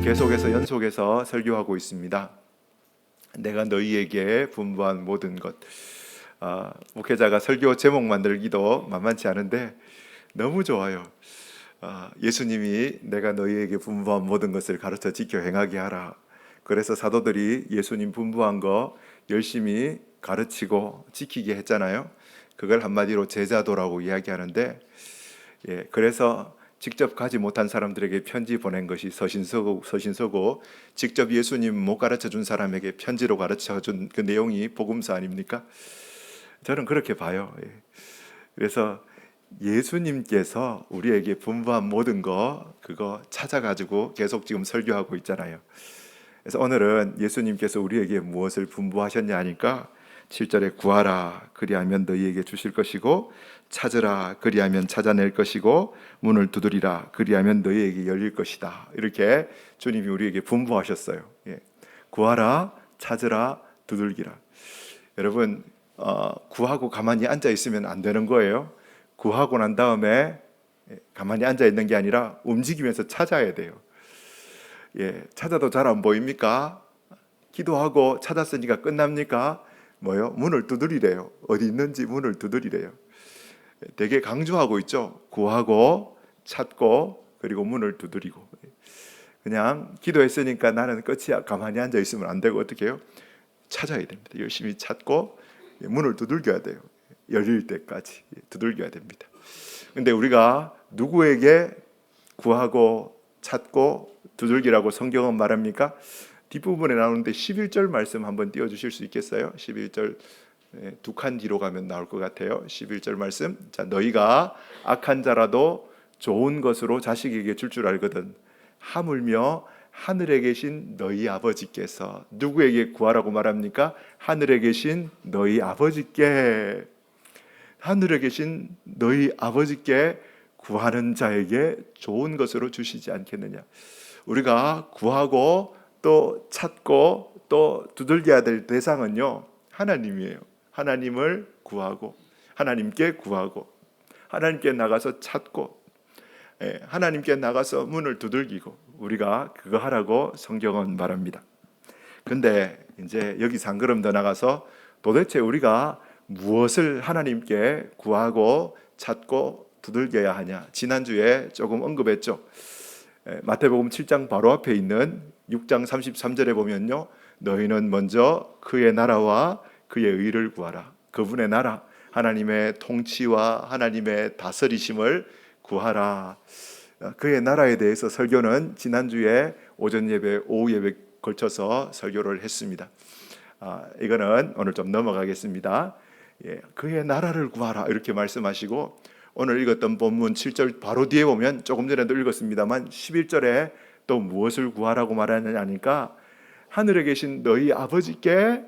계속해서 연속해서 설교하고 있습니다. 내가 너희에게 분부한 모든 것. 목회자가 설교 제목 만들기도 만만치 않은데 너무 좋아요. 예수님이 내가 너희에게 분부한 모든 것을 가르쳐 지켜 행하게 하라. 그래서 사도들이 예수님 분부한 거 열심히 가르치고 지키게 했잖아요. 그걸 한마디로 제자도라고 이야기하는데, 그래서 직접 가지 못한 사람들에게 편지 보낸 것이 서신서고 직접 예수님 못 가르쳐 준 사람에게 편지로 가르쳐 준 그 내용이 복음서 아닙니까? 저는 그렇게 봐요. 그래서 예수님께서 우리에게 분부한 모든 거 그거 찾아가지고 계속 지금 설교하고 있잖아요. 그래서 오늘은 예수님께서 우리에게 무엇을 분부하셨냐 하니까 7절에 구하라 그리하면 너희에게 주실 것이고 찾으라 그리하면 찾아낼 것이고 문을 두드리라 그리하면 너희에게 열릴 것이다. 이렇게 주님이 우리에게 분부하셨어요. 구하라 찾으라 두들기라. 여러분 구하고 가만히 앉아 있으면 안 되는 거예요. 구하고 난 다음에 가만히 앉아 있는 게 아니라 움직이면서 찾아야 돼요. 찾아도 잘 안 보입니까? 기도하고 찾았으니까 끝납니까? 뭐요? 문을 두드리래요. 어디 있는지 문을 두드리래요. 되게 강조하고 있죠. 구하고 찾고 그리고 문을 두드리고. 그냥 기도했으니까 나는 끝이야. 가만히 앉아 있으면 안 되고 어떻게 해요? 찾아야 됩니다. 열심히 찾고 문을 두들겨야 돼요. 열릴 때까지 두들겨야 됩니다. 근데 우리가 누구에게 구하고 찾고 두들기라고 성경은 말합니까? 뒷부분에 나오는데 11절 말씀 한번 띄워주실 수 있겠어요? 11절 두 칸 뒤로 가면 나올 것 같아요. 11절 말씀. 자, 너희가 악한 자라도 좋은 것으로 자식에게 줄 줄 알거든. 하물며 하늘에 계신 너희 아버지께서 누구에게 구하라고 말합니까? 하늘에 계신 너희 아버지께, 하늘에 계신 너희 아버지께 구하는 자에게 좋은 것으로 주시지 않겠느냐. 우리가 구하고 또 찾고 또 두들겨야 될 대상은요, 하나님이에요. 하나님을 구하고 하나님께 구하고 하나님께 나가서 찾고 하나님께 나가서 문을 두들기고 우리가 그거 하라고 성경은 말합니다. 근데 이제 여기서 한 걸음 더 나가서 도대체 우리가 무엇을 하나님께 구하고 찾고 두들겨야 하냐. 지난주에 조금 언급했죠. 마태복음 7장 바로 앞에 있는 6장 33절에 보면요, 너희는 먼저 그의 나라와 그의 의를 구하라. 그분의 나라, 하나님의 통치와 하나님의 다스리심을 구하라. 그의 나라에 대해서 설교는 지난주에 오전 예배, 오후 예배 걸쳐서 설교를 했습니다. 이거는 오늘 좀 넘어가겠습니다. 그의 나라를 구하라 이렇게 말씀하시고, 오늘 읽었던 본문 7절 바로 뒤에 보면 조금 전에도 읽었습니다만 11절에 또 무엇을 구하라고 말하느냐니까 하늘에 계신 너희 아버지께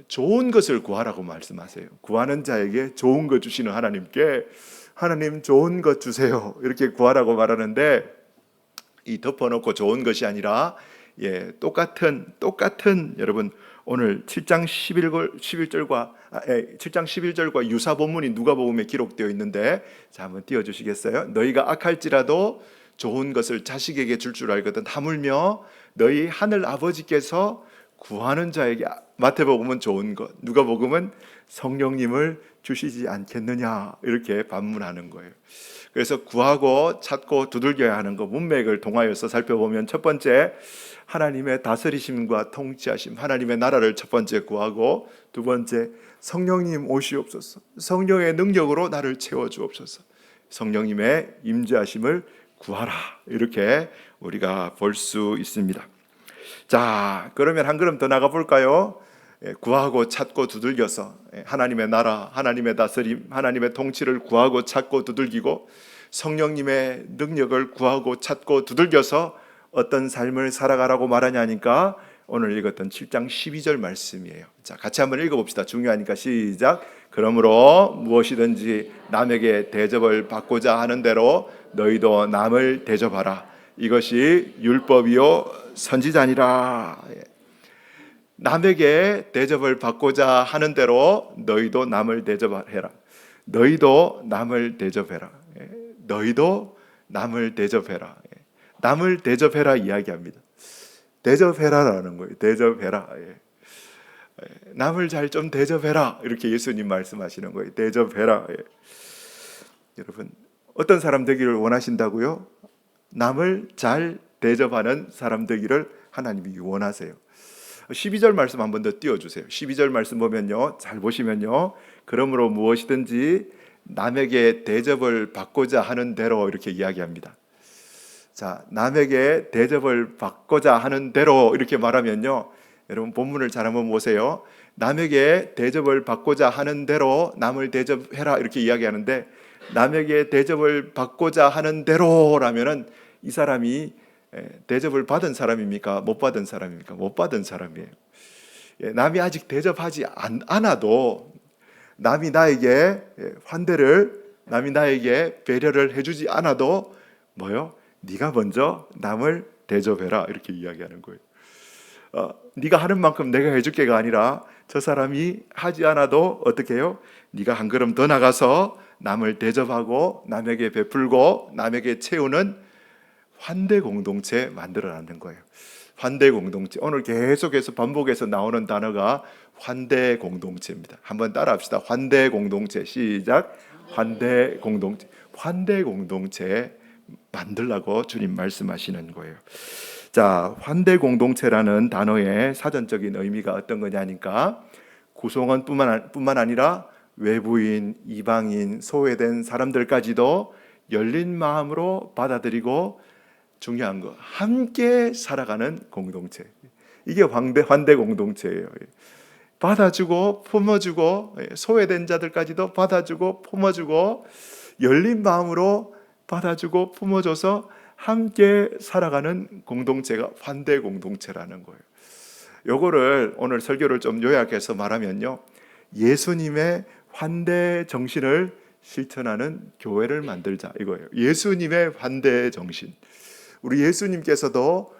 좋은 것을 구하라고 말씀하세요. 구하는 자에게 좋은 것 주시는 하나님께 하나님 좋은 것 주세요 이렇게 구하라고 말하는데, 이 덮어놓고 좋은 것이 아니라 똑같은 여러분 오늘 7장 11절과 유사 본문이 누가복음에 기록되어 있는데, 자 한번 띄워주시겠어요? 너희가 악할지라도 좋은 것을 자식에게 줄 줄 알거든. 하물며 너희 하늘 아버지께서 구하는 자에게, 마태복음은 좋은 것, 누가복음은 성령님을 주시지 않겠느냐 이렇게 반문하는 거예요. 그래서 구하고 찾고 두들겨야 하는 거 문맥을 통하여서 살펴보면, 첫 번째 하나님의 다스리심과 통치하심, 하나님의 나라를 첫 번째 구하고, 두 번째 성령님 오시옵소서, 성령의 능력으로 나를 채워주옵소서, 성령님의 임재하심을 구하라 이렇게 우리가 볼 수 있습니다. 자, 그러면 한 걸음 더 나가 볼까요? 구하고 찾고 두들겨서 하나님의 나라, 하나님의 다스림, 하나님의 통치를 구하고 찾고 두들기고 성령님의 능력을 구하고 찾고 두들겨서 어떤 삶을 살아가라고 말하냐니까 오늘 읽었던 7장 12절 말씀이에요. 자, 같이 한번 읽어봅시다. 중요하니까 시작. 그러므로 무엇이든지 남에게 대접을 받고자 하는 대로 너희도 남을 대접하라. 이것이 율법이요 선지자니라. 남에게 대접을 받고자 하는 대로 너희도 남을 대접해라. 너희도 남을 대접해라. 너희도 남을 대접해라. 남을 대접해라 이야기합니다. 대접해라라는 거예요. 대접해라. 남을 잘 좀 대접해라. 이렇게 예수님 말씀하시는 거예요. 대접해라. 여러분, 어떤 사람 되기를 원하신다고요? 남을 잘 대접하는 사람 되기를 하나님이 원하세요. 12절 말씀 한 번 더 띄워주세요. 12절 말씀 보면요, 잘 보시면요, 그러므로 무엇이든지 남에게 대접을 받고자 하는 대로 이렇게 이야기합니다. 자, 남에게 대접을 받고자 하는 대로 이렇게 말하면요, 여러분 본문을 잘 한번 보세요. 남에게 대접을 받고자 하는 대로 남을 대접해라 이렇게 이야기하는데, 남에게 대접을 받고자 하는 대로라면은 이 사람이 대접을 받은 사람입니까? 못 받은 사람입니까? 못 받은 사람이에요. 남이 아직 대접하지 않아도 남이 나에게 환대를, 남이 나에게 배려를 해주지 않아도 뭐요? 네가 먼저 남을 대접해라 이렇게 이야기하는 거예요. 네가 하는 만큼 내가 해줄게가 아니라 저 사람이 하지 않아도 어떻게 해요? 네가 한 걸음 더 나가서 남을 대접하고 남에게 베풀고 남에게 채우는 환대 공동체 만들어내는 거예요. 환대 공동체. 오늘 계속해서 반복해서 나오는 단어가 환대 공동체입니다. 한번 따라합시다. 환대 공동체. 시작. 환대 공동체. 환대 공동체 만들라고 주님 말씀하시는 거예요. 자, 환대 공동체라는 단어의 사전적인 의미가 어떤 거냐니까, 구성원뿐만 아니라 외부인, 이방인, 소외된 사람들까지도 열린 마음으로 받아들이고, 중요한 거, 함께 살아가는 공동체. 이게 환대 공동체예요. 받아주고 품어주고, 소외된 자들까지도 받아주고 품어주고, 열린 마음으로 받아주고 품어줘서 함께 살아가는 공동체가 환대 공동체라는 거예요. 요거를 오늘 설교를 좀 요약해서 말하면요, 예수님의 환대 정신을 실천하는 교회를 만들자 이거예요. 예수님의 환대 정신. 우리 예수님께서도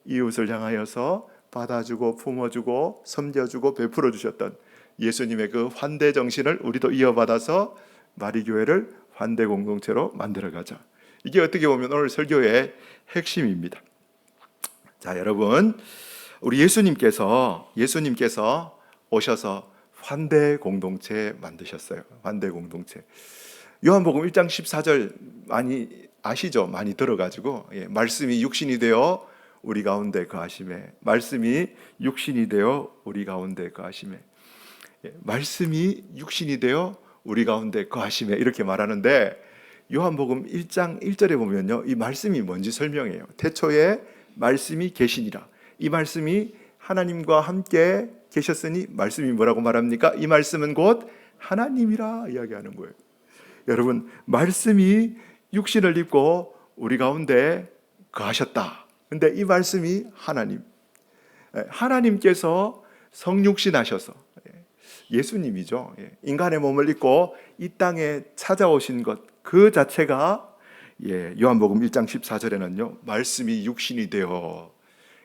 이웃을 향하여서 받아주고 품어주고 섬겨주고 베풀어 주셨던 예수님의 그 환대 정신을 우리도 이어받아서 마리교회를 환대 공동체로 만들어가자. 이게 어떻게 보면 오늘 설교의 핵심입니다. 자, 여러분, 우리 예수님께서 오셔서 환대 공동체 만드셨어요. 환대 공동체. 요한복음 1장 14절 많이 아시죠? 많이 들어가지고, 말씀이 육신이 되어 우리 가운데 거하심에, 말씀이 육신이 되어 우리 가운데 거하심에, 말씀이 육신이 되어 우리 가운데 거하심에 이렇게 말하는데, 요한복음 1장 1절에 보면요, 이 말씀이 뭔지 설명해요. 태초에 말씀이 계시니라. 이 말씀이 하나님과 함께 계셨으니 말씀이 뭐라고 말합니까? 이 말씀은 곧 하나님이라 이야기하는 거예요. 여러분, 말씀이 육신을 입고 우리 가운데 거하셨다. 근데 이 말씀이 하나님께서 성육신 하셔서, 예수님이죠. 인간의 몸을 입고 이 땅에 찾아오신 것, 그 자체가 요한복음 1장 14절에는요, 말씀이 육신이 되어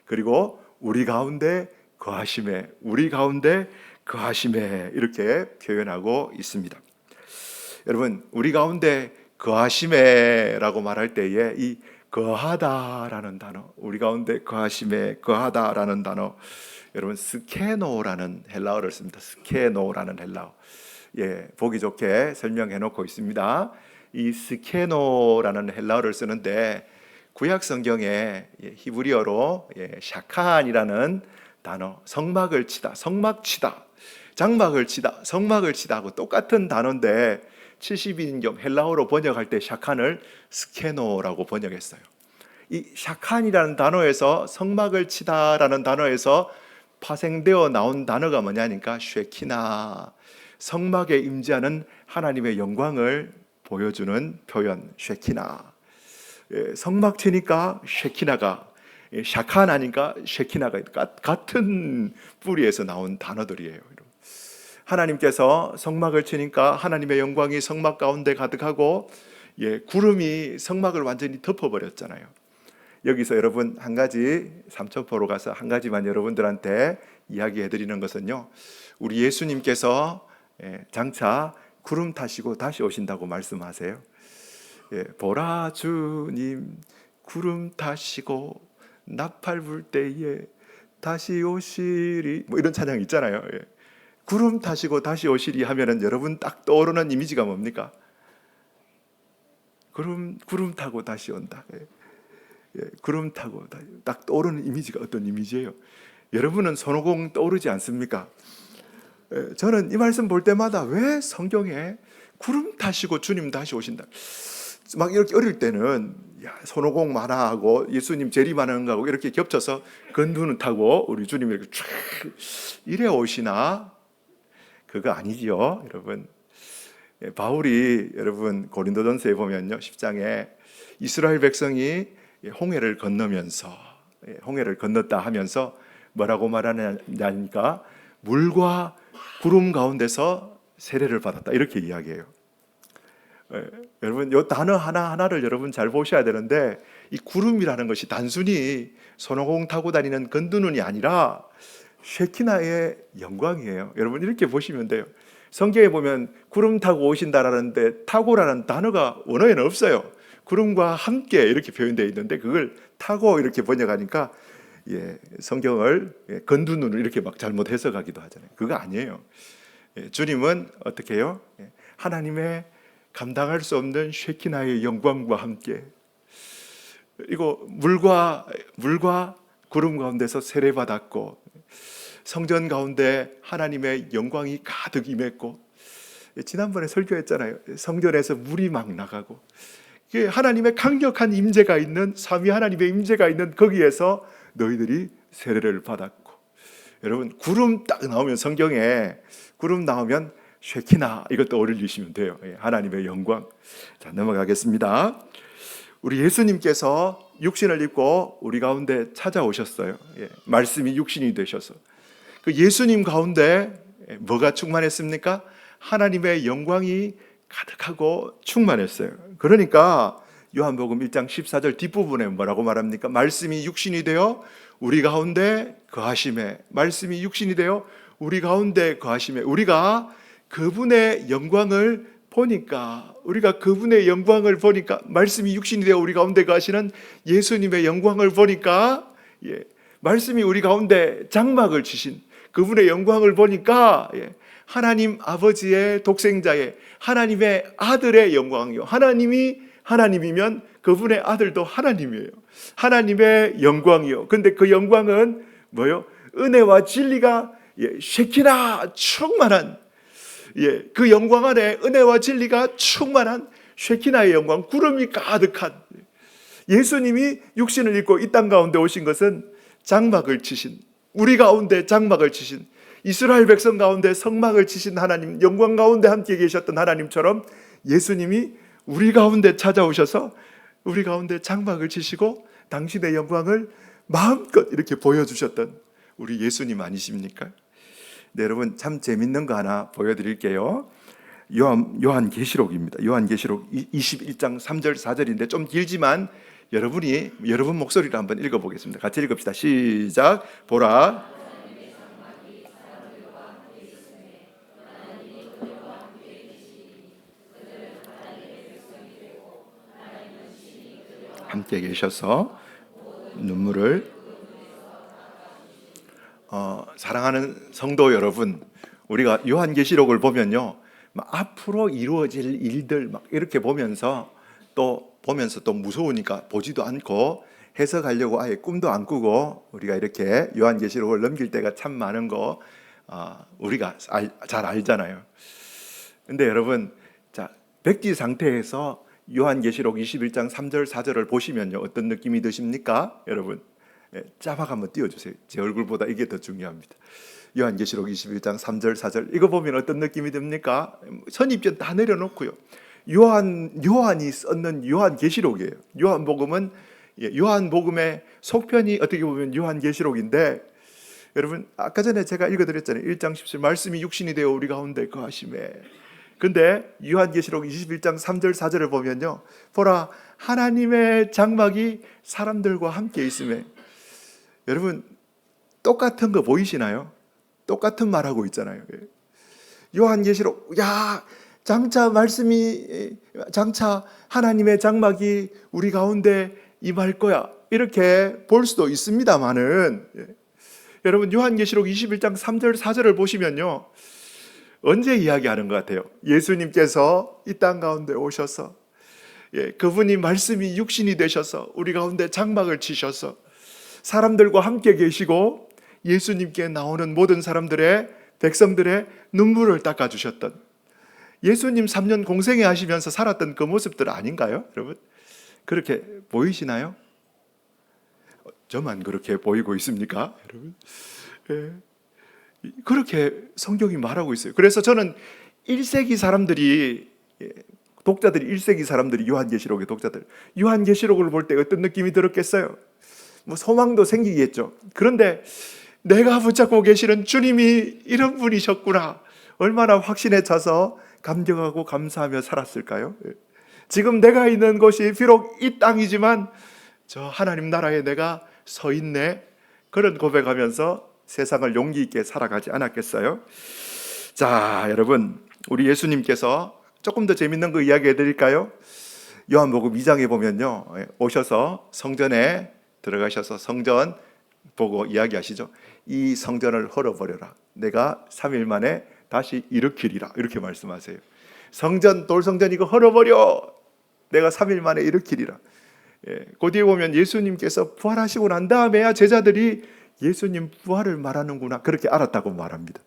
그리고 우리 가운데 거하심에, 우리 가운데 거하심에 이렇게 표현하고 있습니다. 여러분, 우리 가운데 거하심에라고 말할 때에 이 거하다라는 단어, 우리 가운데 거하심에 거하다라는 단어, 여러분 스케노라는 헬라어를 씁니다. 스케노라는 헬라어. 보기 좋게 설명해 놓고 있습니다. 이 스케노라는 헬라어를 쓰는데 구약 성경에 히브리어로 샤칸이라는 단어, 성막을 치다, 성막치다, 장막을 치다, 성막을 치다 하고 똑같은 단어인데 70인경 헬라어로 번역할 때 샤칸을 스케노라고 번역했어요. 이 샤칸이라는 단어에서, 성막을 치다라는 단어에서 파생되어 나온 단어가 뭐냐니까 쉐키나, 성막에 임재하는 하나님의 영광을 보여주는 표현, 쉐키나. 성막 치니까 쉐키나가, 샤칸 하니까 쉐키나가 같은 뿌리에서 나온 단어들이에요. 하나님께서 성막을 치니까 하나님의 영광이 성막 가운데 가득하고, 구름이 성막을 완전히 덮어버렸잖아요. 여기서 여러분 한 가지, 삼천포로 가서 한 가지만 여러분들한테 이야기해 드리는 것은요, 우리 예수님께서 장차 구름 타시고 다시 오신다고 말씀하세요. 보라 주님 구름 타시고 나팔 불 때에 다시 오시리, 뭐 이런 찬양 있잖아요. 예. 구름 타시고 다시 오시리 하면은 여러분 딱 떠오르는 이미지가 뭡니까? 구름 타고 다시 온다. 예. 예, 구름 타고 딱 떠오르는 이미지가 어떤 이미지예요? 여러분은 손오공 떠오르지 않습니까? 예, 저는 이 말씀 볼 때마다 왜 성경에 구름 타시고 주님 다시 오신다, 막 이렇게 어릴 때는 손오공 만화하고 예수님 재림하는 거하고 이렇게 겹쳐서 건두는 타고 우리 주님이 이렇게 쫙 이래 오시나? 그거 아니지요, 여러분. 예, 바울이 여러분 고린도전서에 보면요, 10장에 이스라엘 백성이 홍해를 건너면서, 홍해를 건넜다 하면서 뭐라고 말하냐니까 물과 구름 가운데서 세례를 받았다, 이렇게 이야기해요. 여러분 이 단어 하나하나를 여러분 잘 보셔야 되는데, 이 구름이라는 것이 단순히 손오공 타고 다니는 건두눈이 아니라 쉐키나의 영광이에요. 여러분 이렇게 보시면 돼요. 성경에 보면 구름 타고 오신다라는데 타고라는 단어가 원어에는 없어요. 구름과 함께 이렇게 표현되어 있는데 그걸 타고 이렇게 번역하니까 성경을 건두눈을 이렇게 막 잘못 해석하기도 하잖아요. 그거 아니에요. 주님은 어떻게 해요? 하나님의 감당할 수 없는 쉐키나의 영광과 함께 이거 물과 구름 가운데서 세례받았고, 성전 가운데 하나님의 영광이 가득 임했고, 지난번에 설교했잖아요. 성전에서 물이 막 나가고, 하나님의 강력한 임재가 있는, 삼위 하나님의 임재가 있는 거기에서 너희들이 세례를 받았고. 여러분 구름 딱 나오면, 성경에 구름 나오면 쉐키나 이것도 올리시면 돼요. 하나님의 영광. 자, 넘어가겠습니다. 우리 예수님께서 육신을 입고 우리 가운데 찾아오셨어요. 말씀이 육신이 되셔서 그 예수님 가운데 뭐가 충만했습니까? 하나님의 영광이 가득하고 충만했어요. 그러니까 요한복음 1장 14절 뒷부분에 뭐라고 말합니까? 말씀이 육신이 되어 우리 가운데 거하심에, 말씀이 육신이 되어 우리 가운데 거하심에, 우리가 그분의 영광을 보니까, 말씀이 육신이 되어 우리 가운데 거하시는 예수님의 영광을 보니까, 말씀이 우리 가운데 장막을 치신 그분의 영광을 보니까, 하나님 아버지의 독생자의, 하나님의 아들의 영광이요, 하나님이 하나님이면 그분의 아들도 하나님이에요. 하나님의 영광이요. 근데 그 영광은 뭐요? 은혜와 진리가 쉐키나 충만한, 그 영광 안에 은혜와 진리가 충만한 쉐키나의 영광, 구름이 가득한, 예수님이 육신을 입고 이 땅 가운데 오신 것은 장막을 치신, 우리 가운데 장막을 치신, 이스라엘 백성 가운데 성막을 치신 하나님, 영광 가운데 함께 계셨던 하나님처럼 예수님이 우리 가운데 찾아오셔서 우리 가운데 장막을 치시고 당신의 영광을 마음껏 이렇게 보여주셨던 우리 예수님 아니십니까? 네, 여러분 참 재밌는 거 하나 보여드릴게요. 요한계시록입니다. 요한계시록 21장 3절 4절인데 좀 길지만 여러분 목소리로 한번 읽어보겠습니다. 같이 읽읍시다. 시작. 보라, 함께 계셔서 눈물을, 사랑하는 성도 여러분, 우리가 요한계시록을 보면요, 앞으로 이루어질 일들 막 이렇게 보면서 또 무서우니까 보지도 않고 해석하려고 아예 꿈도 안 꾸고 우리가 이렇게 요한계시록을 넘길 때가 참 많은 거 우리가 잘 알잖아요. 근데 여러분, 자, 백지 상태에서 요한계시록 21장 3절 4절을 보시면요, 어떤 느낌이 드십니까? 여러분 짜박 한번 띄워주세요. 제 얼굴보다 이게 더 중요합니다. 요한계시록 21장 3절 4절 이거 보면 어떤 느낌이 듭니까? 선입견 다 내려놓고요, 요한이 썼는 요한계시록이에요. 요한복음의 속편이 어떻게 보면 요한계시록인데, 여러분 아까 전에 제가 읽어드렸잖아요. 1장 17 말씀이 육신이 되어 우리 가운데 거하심에. 근데 요한계시록 21장 3절 4절을 보면요, 보라 하나님의 장막이 사람들과 함께 있음에. 여러분 똑같은 거 보이시나요? 똑같은 말하고 있잖아요. 요한계시록, 장차 하나님의 장막이 우리 가운데 임할 거야, 이렇게 볼 수도 있습니다만은, 여러분 요한계시록 21장 3절 4절을 보시면요, 언제 이야기하는 것 같아요? 예수님께서 이 땅 가운데 오셔서, 그분이 말씀이 육신이 되셔서 우리 가운데 장막을 치셔서 사람들과 함께 계시고 예수님께 나오는 모든 사람들의, 백성들의 눈물을 닦아주셨던, 예수님 3년 공생애 하시면서 살았던 그 모습들 아닌가요? 여러분, 그렇게 보이시나요? 저만 그렇게 보이고 있습니까? 여러분, 그렇게 성경이 말하고 있어요. 그래서 저는 1세기 사람들이, 독자들이 1세기 사람들이, 요한계시록의 독자들, 요한계시록을 볼 때 어떤 느낌이 들었겠어요? 뭐 소망도 생기겠죠. 그런데 내가 붙잡고 계시는 주님이 이런 분이셨구나, 얼마나 확신에 차서 감격하고 감사하며 살았을까요? 지금 내가 있는 곳이 비록 이 땅이지만 저 하나님 나라에 내가 서 있네, 그런 고백하면서 세상을 용기 있게 살아가지 않았겠어요? 자, 여러분, 우리 예수님께서 조금 더 재밌는 거 이야기해 드릴까요? 요한복음 2장에 보면요, 오셔서 성전에 들어가셔서 성전 보고 이야기하시죠. 이 성전을 헐어버려라, 내가 3일 만에 다시 일으키리라, 이렇게 말씀하세요. 성전, 돌성전 이거 헐어버려, 내가 3일 만에 일으키리라. 그 뒤에 보면 예수님께서 부활하시고 난 다음에야 제자들이 예수님 부활을 말하는구나, 그렇게 알았다고 말합니다.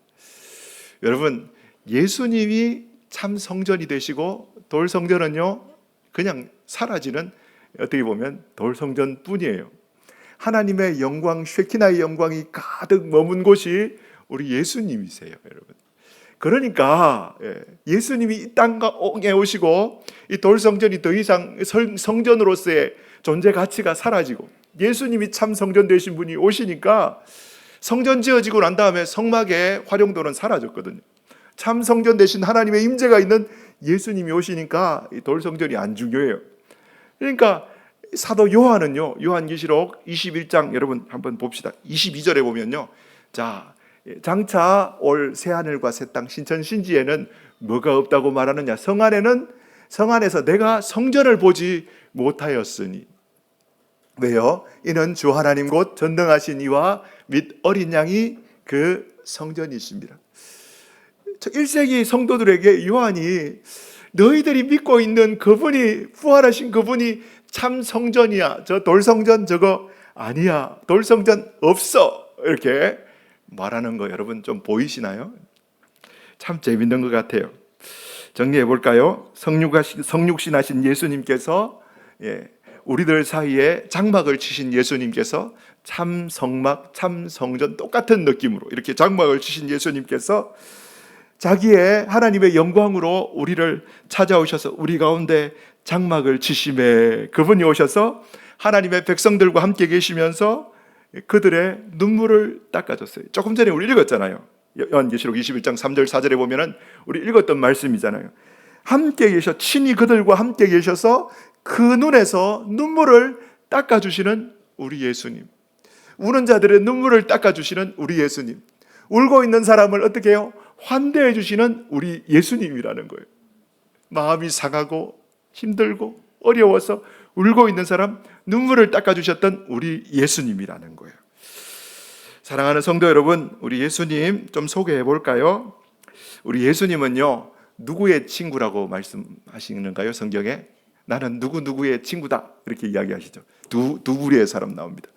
여러분, 예수님이 참 성전이 되시고 돌성전은요 그냥 사라지는, 어떻게 보면 돌성전 뿐이에요. 하나님의 영광, 쉐키나의 영광이 가득 머문 곳이 우리 예수님이세요, 여러분. 그러니까 예수님이 이 땅에 오시고 이 돌성전이 더 이상 성전으로서의 존재 가치가 사라지고 예수님이 참 성전 되신 분이 오시니까 성전 지어지고 난 다음에 성막의 활용도는 사라졌거든요. 참 성전 되신 하나님의 임재가 있는 예수님이 오시니까 이 돌성전이 안 중요해요. 그러니까 사도 요한은요, 요한계시록 21장 여러분 한번 봅시다. 22절에 보면요, 자, 장차 올 새하늘과 새 땅 신천신지에는 뭐가 없다고 말하느냐? 성 안에서 내가 성전을 보지 못하였으니. 왜요? 이는 주 하나님 곧 전능하신 이와 및 어린 양이 그 성전이십니다. 1세기 성도들에게 요한이 너희들이 믿고 있는 그분이, 부활하신 그분이 참 성전이야, 저 돌성전 저거 아니야, 돌성전 없어, 이렇게 말하는 거 여러분 좀 보이시나요? 참 재밌는 것 같아요. 정리해 볼까요? 성육신 하신 예수님께서, 우리들 사이에 장막을 치신 예수님께서, 참 성막, 참 성전 똑같은 느낌으로 이렇게 장막을 치신 예수님께서 자기의 하나님의 영광으로 우리를 찾아오셔서 우리 가운데 장막을 치심에, 그분이 오셔서 하나님의 백성들과 함께 계시면서 그들의 눈물을 닦아줬어요. 조금 전에 우리 읽었잖아요. 요한계시록 21장 3절 4절에 보면은 우리 읽었던 말씀이잖아요. 함께 계셔, 친히 그들과 함께 계셔서 그 눈에서 눈물을 닦아주시는 우리 예수님, 우는 자들의 눈물을 닦아주시는 우리 예수님, 울고 있는 사람을 어떻게 해요? 환대해 주시는 우리 예수님이라는 거예요. 마음이 상하고 힘들고 어려워서 울고 있는 사람 눈물을 닦아주셨던 우리 예수님이라는 거예요. 사랑하는 성도 여러분, 우리 예수님 좀 소개해 볼까요? 우리 예수님은요, 누구의 친구라고 말씀하시는가요? 성경에 나는 누구누구의 친구다, 이렇게 이야기하시죠. 두 부류의 사람 나옵니다.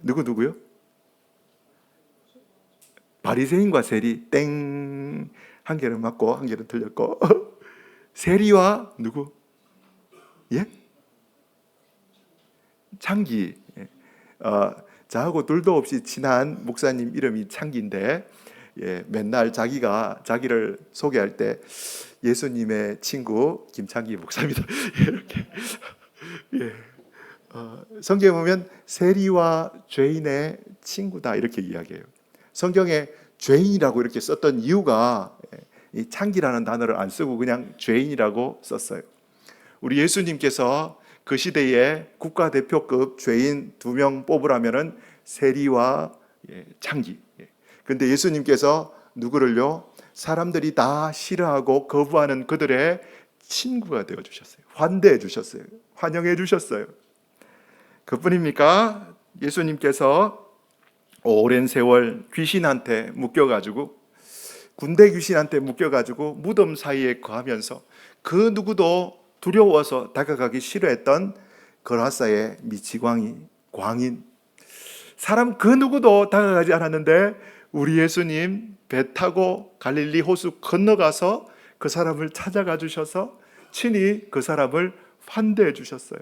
누구요? 바리새인과 세리. 땡. 한 개는 맞고 한 개는 틀렸고. 세리와 누구? 예? 창기. 저하고 둘도 없이 친한 목사님 이름이 창기인데, 맨날 자기를 소개할 때 예수님의 친구 김창기 목사입니다. 이렇게. 성경에 보면 세리와 죄인의 친구다, 이렇게 이야기해요. 성경에 죄인이라고 이렇게 썼던 이유가 이 창기라는 단어를 안 쓰고 그냥 죄인이라고 썼어요. 우리 예수님께서 그 시대에 국가대표급 죄인 2명 뽑으라면은 세리와 창기. 근데 예수님께서 누구를요? 사람들이 다 싫어하고 거부하는 그들의 친구가 되어 주셨어요. 환대해 주셨어요. 환영해 주셨어요. 그뿐입니까? 예수님께서 오랜 세월 귀신한테 묶여가지고, 군대 귀신한테 묶여가지고 무덤 사이에 거하면서 그 누구도 두려워서 다가가기 싫어했던 거라사의 미치광이, 광인, 사람 그 누구도 다가가지 않았는데 우리 예수님 배 타고 갈릴리 호수 건너가서 그 사람을 찾아가 주셔서 친히 그 사람을 환대해 주셨어요.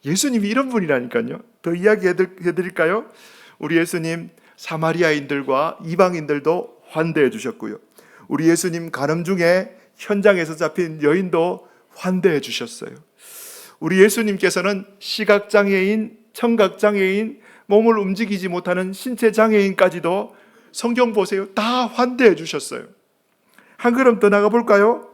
예수님이 이런 분이라니까요. 더 이야기해 드릴까요? 우리 예수님 사마리아인들과 이방인들도 환대해 주셨고요. 우리 예수님 간음 중에 현장에서 잡힌 여인도 환대해 주셨어요. 우리 예수님께서는 시각장애인, 청각장애인, 몸을 움직이지 못하는 신체장애인까지도 성경 보세요. 다 환대해 주셨어요. 한 걸음 더 나가 볼까요?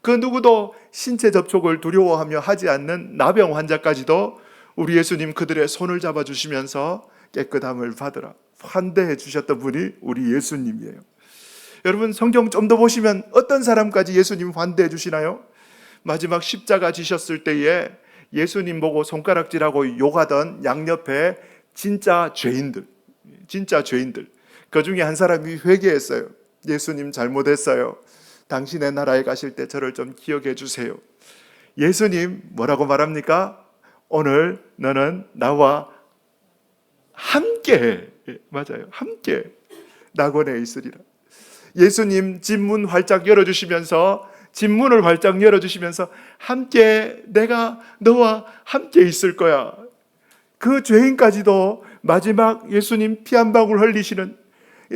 그 누구도 신체 접촉을 두려워하며 하지 않는 나병 환자까지도 우리 예수님 그들의 손을 잡아주시면서 깨끗함을 받으라 환대해 주셨던 분이 우리 예수님이에요. 여러분, 성경 좀 더 보시면 어떤 사람까지 예수님 환대해 주시나요? 마지막 십자가 지셨을 때에 예수님 보고 손가락질하고 욕하던 양옆에 진짜 죄인들, 그 중에 한 사람이 회개했어요. 예수님 잘못했어요. 당신의 나라에 가실 때 저를 좀 기억해 주세요. 예수님 뭐라고 말합니까? 오늘 너는 나와 함께, 맞아요, 함께 낙원에 있으리라. 예수님 집문 활짝 열어주시면서, 집문을 활짝 열어주시면서 함께, 내가 너와 함께 있을 거야. 그 죄인까지도 마지막 예수님 피 한 방울 흘리시는,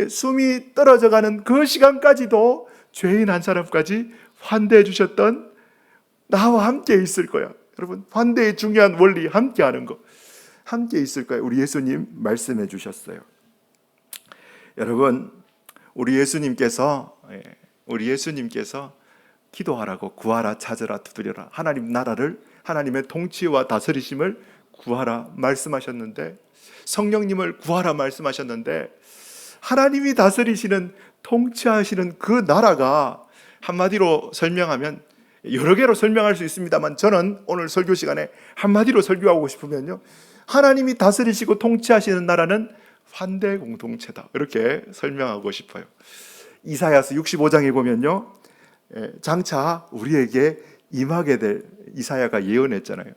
숨이 떨어져가는 그 시간까지도 죄인 한 사람까지 환대해 주셨던, 나와 함께 있을 거야. 여러분, 환대의 중요한 원리, 함께 하는 거, 함께 있을 거야. 우리 예수님 말씀해 주셨어요. 여러분, 우리 예수님께서 기도하라고, 구하라, 찾으라, 두드려라, 하나님 나라를, 하나님의 통치와 다스리심을 구하라 말씀하셨는데, 성령님을 구하라 말씀하셨는데, 하나님이 다스리시는, 통치하시는 그 나라가 한마디로 설명하면, 여러 개로 설명할 수 있습니다만 저는 오늘 설교 시간에 한마디로 설교하고 싶으면요, 하나님이 다스리시고 통치하시는 나라는 환대 공동체다, 이렇게 설명하고 싶어요. 이사야서 65장에 보면요, 장차 우리에게 임하게 될, 이사야가 예언했잖아요.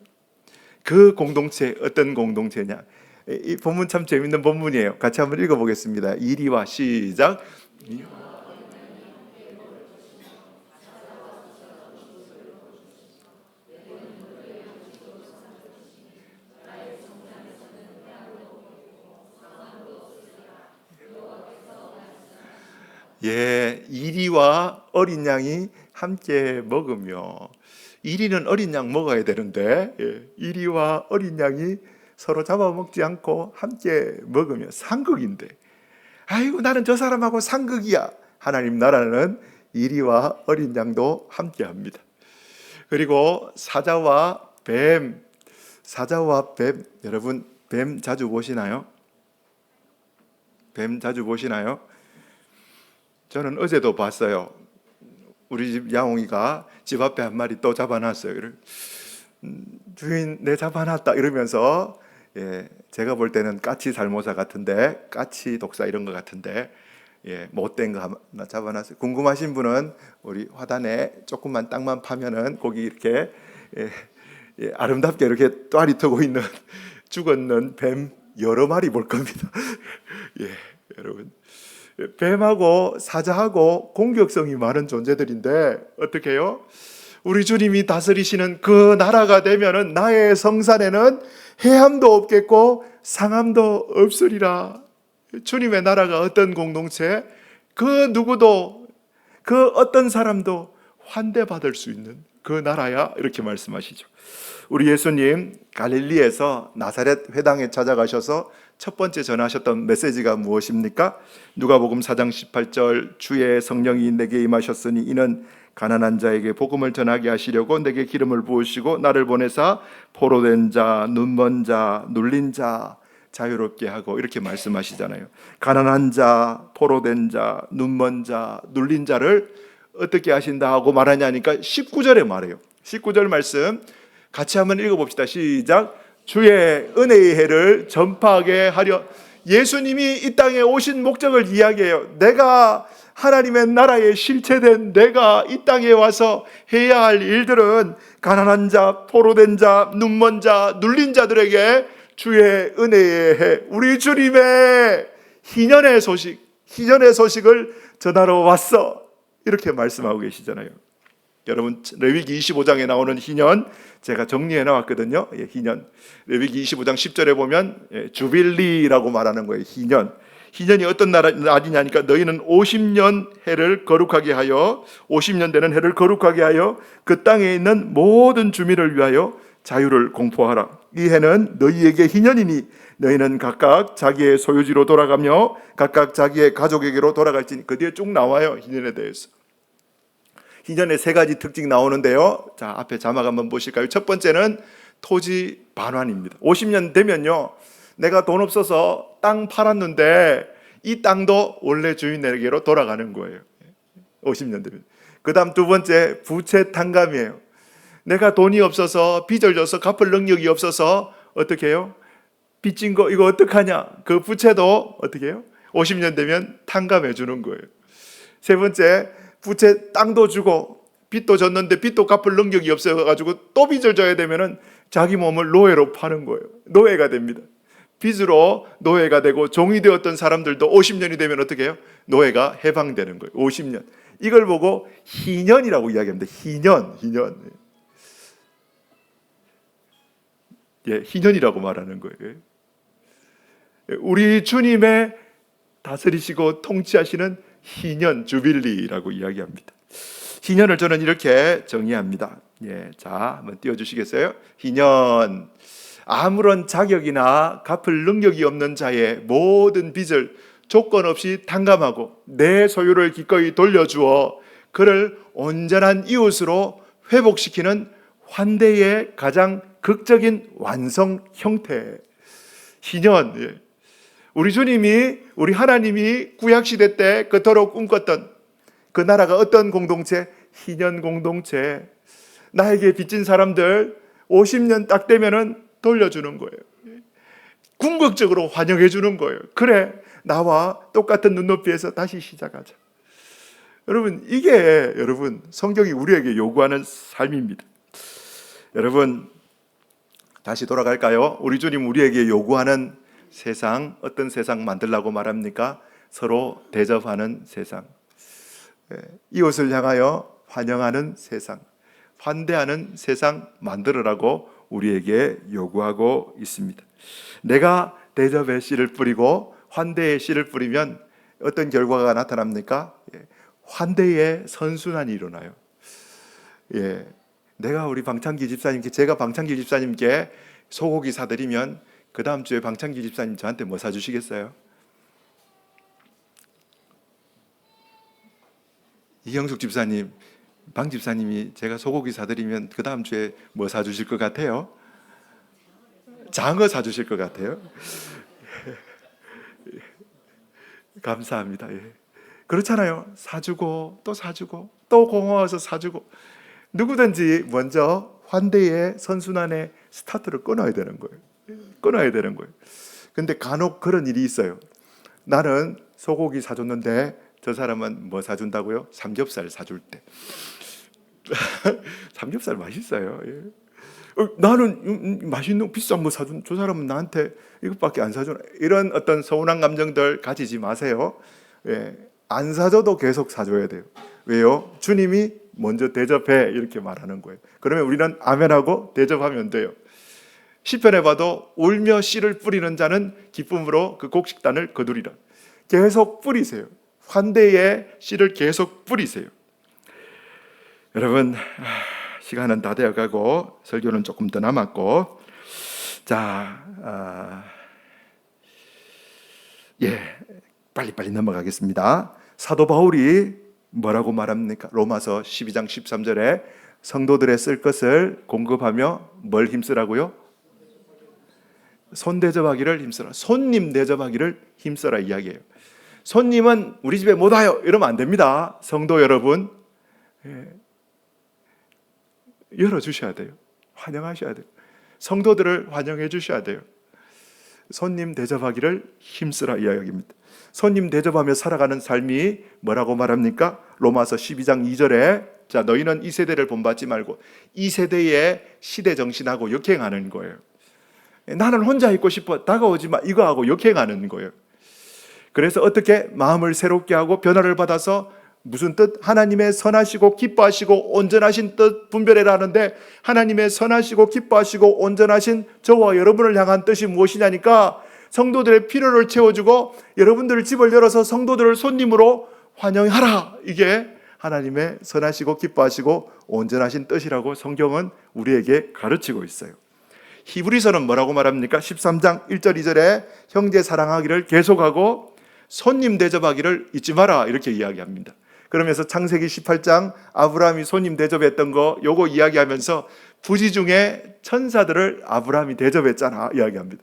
그 공동체, 어떤 공동체냐, 이 본문 참 재밌는 본문이에요. 같이 한번 읽어보겠습니다. 이리와, 시작. 예, 이리와 어린 양이 함께 먹으며, 이리는 어린 양 먹어야 되는데, 이리와 어린 양이 서로 잡아먹지 않고 함께 먹으며, 상극인데, 아이고 나는 저 사람하고 상극이야. 하나님 나라는 이리와 어린 양도 함께 합니다. 그리고 사자와 뱀, 여러분 뱀 자주 보시나요? 뱀 자주 보시나요? 저는 어제도 봤어요. 우리 집 야옹이가 집 앞에 한 마리 또 잡아놨어요. 주인, 내 잡아놨다 이러면서, 제가 볼 때는 까치 살모사 같은데, 까치 독사 이런 것 같은데, 못된 거 하나 잡아놨어요. 궁금하신 분은 우리 화단에 조금만 땅만 파면은 거기 이렇게 아름답게 이렇게 또아리 트고 있는 죽었는 뱀 여러 마리 볼 겁니다. 여러분, 뱀하고 사자하고 공격성이 많은 존재들인데 어떻게 해요? 우리 주님이 다스리시는 그 나라가 되면은 나의 성산에는 해함도 없겠고 상함도 없으리라. 주님의 나라가 어떤 공동체, 그 누구도, 그 어떤 사람도 환대받을 수 있는 그 나라야, 이렇게 말씀하시죠. 우리 예수님 갈릴리에서 나사렛 회당에 찾아가셔서 첫 번째 전하셨던 메시지가 무엇입니까? 누가복음 4장 18절, 주의 성령이 내게 임하셨으니 이는 가난한 자에게 복음을 전하게 하시려고 내게 기름을 부으시고 나를 보내사 포로된 자, 눈먼 자, 눌린 자 자유롭게 하고, 이렇게 말씀하시잖아요. 가난한 자, 포로된 자, 눈먼 자, 눌린 자를 어떻게 하신다 하고 말하냐니까 19절에 말해요. 19절 말씀 같이 한번 읽어봅시다. 시작. 주의 은혜의 해를 전파하게 하려. 예수님이 이 땅에 오신 목적을 이야기해요. 내가 하나님의 나라에 실체된 내가 이 땅에 와서 해야 할 일들은 가난한 자, 포로된 자, 눈먼 자, 눌린 자들에게 주의 은혜의 해, 우리 주님의 희년의 소식을 전하러 왔어. 이렇게 말씀하고 계시잖아요. 여러분, 레위기 25장에 나오는 희년 제가 정리해 나왔거든요. 희년. 레위기 25장 10절에 보면 주빌리라고 말하는 거예요. 희년이 어떤 날이냐니까 너희는 50년 해를 거룩하게 하여 50년 되는 해를 거룩하게 하여 그 땅에 있는 모든 주민을 위하여 자유를 공포하라. 이 해는 너희에게 희년이니 너희는 각각 자기의 소유지로 돌아가며 각각 자기의 가족에게로 돌아갈지니. 그 뒤에 쭉 나와요. 희년에 대해서. 희년의 세 가지 특징 나오는데요. 자, 앞에 자막 한번 보실까요? 첫 번째는 토지 반환입니다. 50년 되면요, 내가 돈 없어서 땅 팔았는데 이 땅도 원래 주인에게로 돌아가는 거예요. 50년 되면. 그 다음 두 번째, 부채 탕감이에요. 내가 돈이 없어서 빚을 져서 갚을 능력이 없어서 어떻게 해요? 빚진 거 이거 어떡하냐? 그 부채도 어떻게 해요? 50년 되면 탕감해 주는 거예요. 세 번째, 부채 땅도 주고 빚도 졌는데 빚도 갚을 능력이 없어가지고 또 빚을 져야 되면은 자기 몸을 노예로 파는 거예요. 노예가 됩니다. 빚으로 노예가 되고 종이 되었던 사람들도 50년이 되면 어떻게 해요? 노예가 해방되는 거예요. 50년. 이걸 보고 희년이라고 이야기합니다. 희년. 희년이라고 말하는 거예요. 우리 주님의 다스리시고 통치하시는 희년, 주빌리라고 이야기합니다. 희년을 저는 이렇게 정의합니다. 자, 한번 띄워주시겠어요? 희년, 아무런 자격이나 갚을 능력이 없는 자의 모든 빚을 조건 없이 탕감하고 내 소유를 기꺼이 돌려주어 그를 온전한 이웃으로 회복시키는 환대의 가장 극적인 완성 형태. 희년. 우리 주님이, 우리 하나님이 구약시대 때 그토록 꿈꿨던 그 나라가 어떤 공동체? 희년 공동체. 나에게 빚진 사람들 50년 딱 되면은 돌려주는 거예요. 궁극적으로 환영해 주는 거예요. 그래, 나와 똑같은 눈높이에서 다시 시작하자. 여러분, 이게 여러분 성경이 우리에게 요구하는 삶입니다. 여러분, 다시 돌아갈까요? 우리 주님 우리에게 요구하는 세상, 어떤 세상 만들라고 말합니까? 서로 대접하는 세상, 이웃을 향하여 환영하는 세상, 환대하는 세상 만들어라고 우리에게 요구하고 있습니다. 내가 대접의 씨를 뿌리고 환대의 씨를 뿌리면 어떤 결과가 나타납니까? 환대의 선순환이 일어나요. 내가 우리 방창기 집사님께, 제가 방창기 집사님께 소고기 사드리면 그 다음 주에 방창기 집사님 저한테 뭐 사주시겠어요? 이형숙 집사님, 방 집사님이 제가 소고기 사드리면 그 다음 주에 뭐 사주실 것 같아요? 장어 사주실 것 같아요? 감사합니다. 그렇잖아요. 사주고 또 사주고 또 고마워서 사주고. 누구든지 먼저 환대의 선순환의 스타트를 끊어야 되는 거예요. 근데 간혹 그런 일이 있어요. 나는 소고기 사줬는데 저 사람은 뭐 사준다고요? 삼겹살 사줄 때. 삼겹살 맛있어요. 나는 맛있는 비싼 거 사준, 저 사람은 나한테 이것밖에 안 사주나. 이런 어떤 서운한 감정들 가지지 마세요. 안 사줘도 계속 사줘야 돼요. 왜요? 주님이 먼저 대접해, 이렇게 말하는 거예요. 그러면 우리는 아멘하고 대접하면 돼요. 시편에 봐도 울며 씨를 뿌리는 자는 기쁨으로 그 곡식단을 거두리라. 계속 뿌리세요. 환대의 씨를 계속 뿌리세요. 여러분, 시간은 다 되어가고 설교는 조금 더 남았고, 자, 빨리빨리 넘어가겠습니다. 사도 바울이 뭐라고 말합니까? 로마서 12장 13절에 성도들의 쓸 것을 공급하며 뭘 힘쓰라고요? 손 대접하기를 힘써라. 손님 대접하기를 힘써라 이야기해요. 손님은 우리 집에 못 와요 이러면 안 됩니다. 성도 여러분, 열어주셔야 돼요. 환영하셔야 돼요. 성도들을 환영해 주셔야 돼요. 손님 대접하기를 힘쓰라 이야기입니다. 손님 대접하며 살아가는 삶이 뭐라고 말합니까? 로마서 12장 2절에 자 너희는 이 세대를 본받지 말고 이 세대의 시대 정신하고 역행하는 거예요. 나는 혼자 있고 싶어 다가오지 마 이거하고 역행하는 거예요. 그래서 어떻게 마음을 새롭게 하고 변화를 받아서 무슨 뜻? 하나님의 선하시고 기뻐하시고 온전하신 뜻 분별해라 하는데 하나님의 선하시고 기뻐하시고 온전하신 저와 여러분을 향한 뜻이 무엇이냐니까 성도들의 필요를 채워주고 여러분들 집을 열어서 성도들을 손님으로 환영하라. 이게 하나님의 선하시고 기뻐하시고 온전하신 뜻이라고 성경은 우리에게 가르치고 있어요. 히브리서는 뭐라고 말합니까? 13장 1절 2절에 형제 사랑하기를 계속하고 손님 대접하기를 잊지 마라 이렇게 이야기합니다. 그러면서 창세기 18장 아브라함이 손님 대접했던 거 요거 이야기하면서 부지 중에 천사들을 아브라함이 대접했잖아 이야기합니다.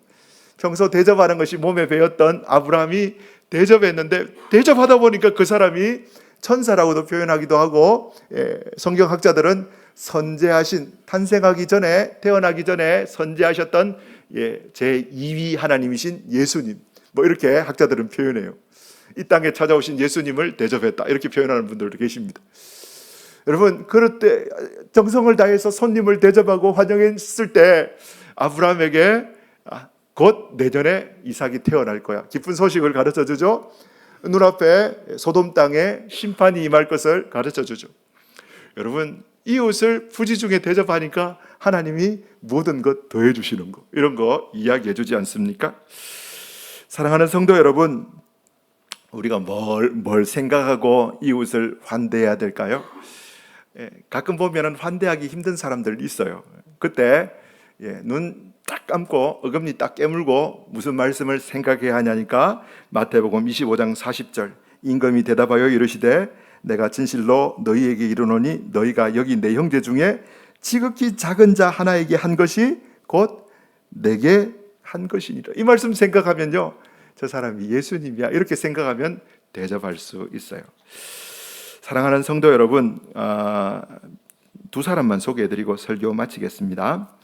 평소 대접하는 것이 몸에 배었던 아브라함이 대접했는데 대접하다 보니까 그 사람이 천사라고도 표현하기도 하고 성경학자들은 선재하신 탄생하기 전에 태어나기 전에 선재하셨던 제2위 하나님이신 예수님 뭐 이렇게 학자들은 표현해요. 이 땅에 찾아오신 예수님을 대접했다 이렇게 표현하는 분들도 계십니다. 여러분 그럴 때 정성을 다해서 손님을 대접하고 환영했을 때 아브라함에게 곧 내년에 이삭이 태어날 거야 기쁜 소식을 가르쳐 주죠. 눈앞에 소돔 땅에 심판이 임할 것을 가르쳐 주죠. 여러분 이웃을 부지 중에 대접하니까 하나님이 모든 것 더해 주시는 거 이런 거 이야기해 주지 않습니까? 사랑하는 성도 여러분 우리가 뭘 생각하고 이웃을 환대해야 될까요? 가끔 보면 환대하기 힘든 사람들 있어요. 그때 눈 딱 감고 어금니 딱 깨물고 무슨 말씀을 생각해야 하냐니까 마태복음 25장 40절 임금이 대답하여 이르시되 내가 진실로 너희에게 이르노니 너희가 여기 내 형제 중에 지극히 작은 자 하나에게 한 것이 곧 내게 한 것이니라. 이 말씀 생각하면요 저 사람이 예수님이야 이렇게 생각하면 대접할 수 있어요. 사랑하는 성도 여러분 두 사람만 소개해드리고 설교 마치겠습니다.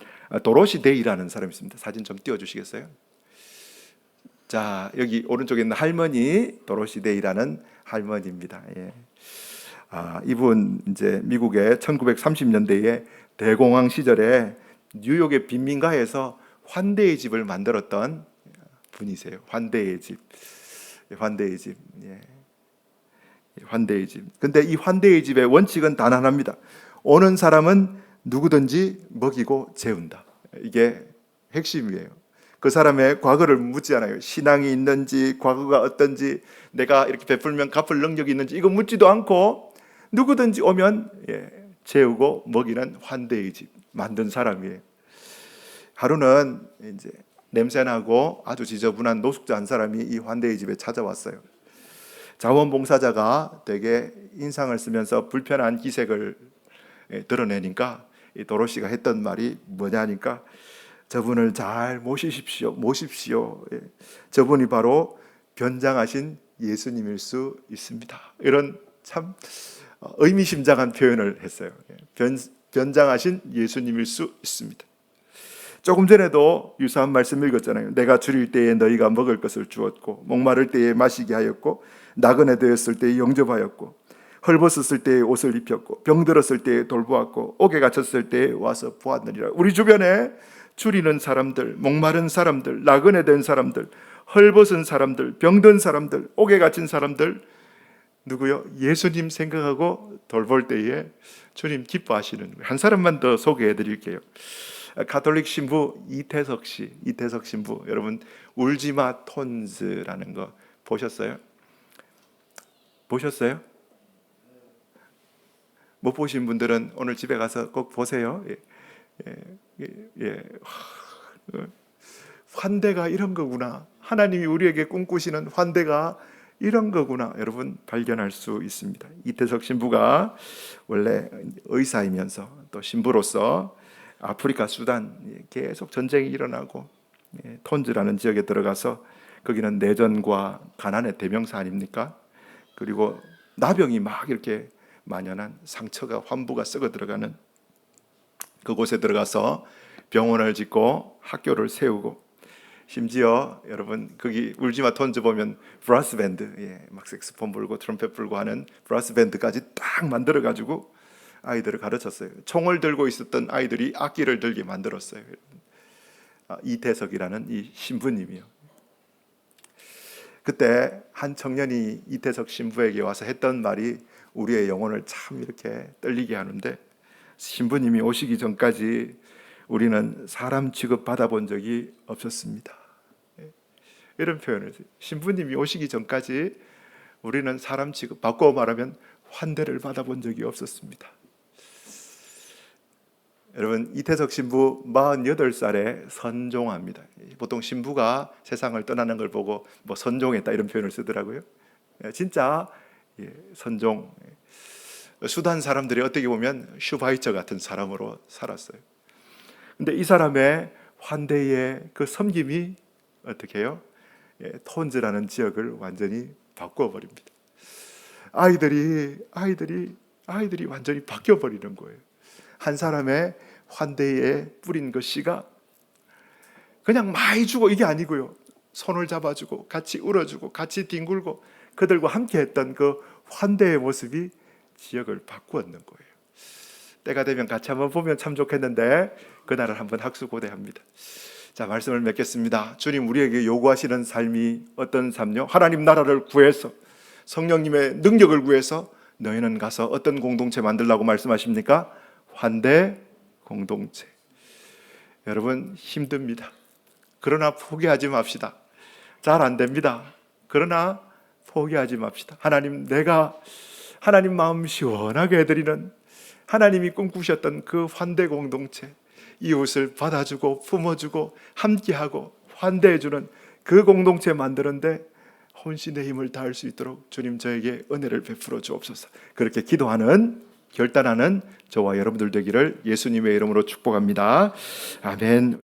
도로시 데이라는 사람이 있습니다. 사진 좀 띄워주시겠어요? 자 여기 오른쪽에 있는 할머니 도로시 데이라는 할머니입니다. 이분 이제 미국의 1930년대에 대공황 시절에 뉴욕의 빈민가에서 환대의 집을 만들었던 분이세요. 환대의 집. 환대의 집. 근데 이 환대의 집의 원칙은 단 하나입니다. 오는 사람은 누구든지 먹이고 재운다. 이게 핵심이에요. 그 사람의 과거를 묻지 않아요. 신앙이 있는지 과거가 어떤지 내가 이렇게 베풀면 갚을 능력이 있는지 이거 묻지도 않고 누구든지 오면 재우고 먹이는 환대의 집 만든 사람이에요. 하루는 이제 냄새나고 아주 지저분한 노숙자 한 사람이 이 환대의 집에 찾아왔어요. 자원봉사자가 되게 인상을 쓰면서 불편한 기색을 드러내니까 이 도로시가 했던 말이 뭐냐니까 저분을 잘 모십시오. 저분이 바로 변장하신 예수님일 수 있습니다. 이런 참 의미심장한 표현을 했어요. 변장하신 예수님일 수 있습니다. 조금 전에도 유사한 말씀 읽었잖아요. 내가 줄일 때에 너희가 먹을 것을 주었고 목마를 때에 마시게 하였고 나그네 되었을 때에 영접하였고 헐벗었을 때에 옷을 입혔고 병들었을 때에 돌보았고 옥에 갇혔을 때에 와서 보았느니라. 우리 주변에 줄이는 사람들, 목마른 사람들, 나그네 된 사람들, 헐벗은 사람들, 병든 사람들, 옥에 갇힌 사람들 누구요? 예수님 생각하고 돌볼 때에 주님 기뻐하시는 거예요. 한 사람만 더 소개해 드릴게요. 가톨릭 신부 이태석 신부. 여러분 울지마 톤즈라는 거 보셨어요? 못 보신 분들은 오늘 집에 가서 꼭 보세요. 환대가 이런 거구나. 하나님이 우리에게 꿈꾸시는 환대가 이런 거구나. 여러분 발견할 수 있습니다. 이태석 신부가 원래 의사이면서 또 신부로서 아프리카 수단 계속 전쟁이 일어나고 톤즈라는 지역에 들어가서 거기는 내전과 가난의 대명사 아닙니까? 그리고 나병이 막 이렇게 만연한 상처가 환부가 썩어 들어가는 그곳에 들어가서 병원을 짓고 학교를 세우고, 심지어 여러분 거기 울지마 톤즈 보면 브라스 밴드, 막 색스폰 불고 트럼펫 불고 하는 브라스 밴드까지 딱 만들어 가지고 아이들을 가르쳤어요. 총을 들고 있었던 아이들이 악기를 들게 만들었어요. 이태석이라는 이 신부님이요. 그때 한 청년이 이태석 신부에게 와서 했던 말이 우리의 영혼을 참 이렇게 떨리게 하는데, 신부님이 오시기 전까지 우리는 사람 취급 받아본 적이 없었습니다. 이런 표현을 했어요. 신부님이 오시기 전까지 우리는 사람 취급, 바꿔 말하면 환대를 받아본 적이 없었습니다. 여러분, 이태석 신부 48살에 선종합니다. 보통 신부가 세상을 떠나는 걸 보고 뭐 선종했다 이런 표현을 쓰더라고요. 진짜 선종. 수단 사람들이 어떻게 보면 슈바이처 같은 사람으로 살았어요. 근데 이 사람의 환대의 그 섬김이 어떻게 해요? 톤즈라는 지역을 완전히 바꿔버립니다. 아이들이 완전히 바뀌어버리는 거예요. 한 사람의 환대에 뿌린 그 씨가 그냥 많이 주고 이게 아니고요, 손을 잡아주고 같이 울어주고 같이 뒹굴고 그들과 함께 했던 그 환대의 모습이 지역을 바꾸었는 거예요. 때가 되면 같이 한번 보면 참 좋겠는데 그날을 한번 학수고대합니다. 자, 말씀을 맺겠습니다. 주님 우리에게 요구하시는 삶이 어떤 삶요? 하나님 나라를 구해서 성령님의 능력을 구해서 너희는 가서 어떤 공동체 만들라고 말씀하십니까? 환대 공동체. 여러분 힘듭니다. 그러나 포기하지 맙시다. 잘 안 됩니다. 그러나 포기하지 맙시다. 내가 하나님 마음 시원하게 해드리는, 하나님이 꿈꾸셨던 그 환대 공동체, 이웃을 받아주고 품어주고 함께하고 환대해주는 그 공동체 만드는데 혼신의 힘을 다할 수 있도록 주님 저에게 은혜를 베풀어 주옵소서. 그렇게 기도하는, 결단하는 저와 여러분들 되기를 예수님의 이름으로 축복합니다. 아멘.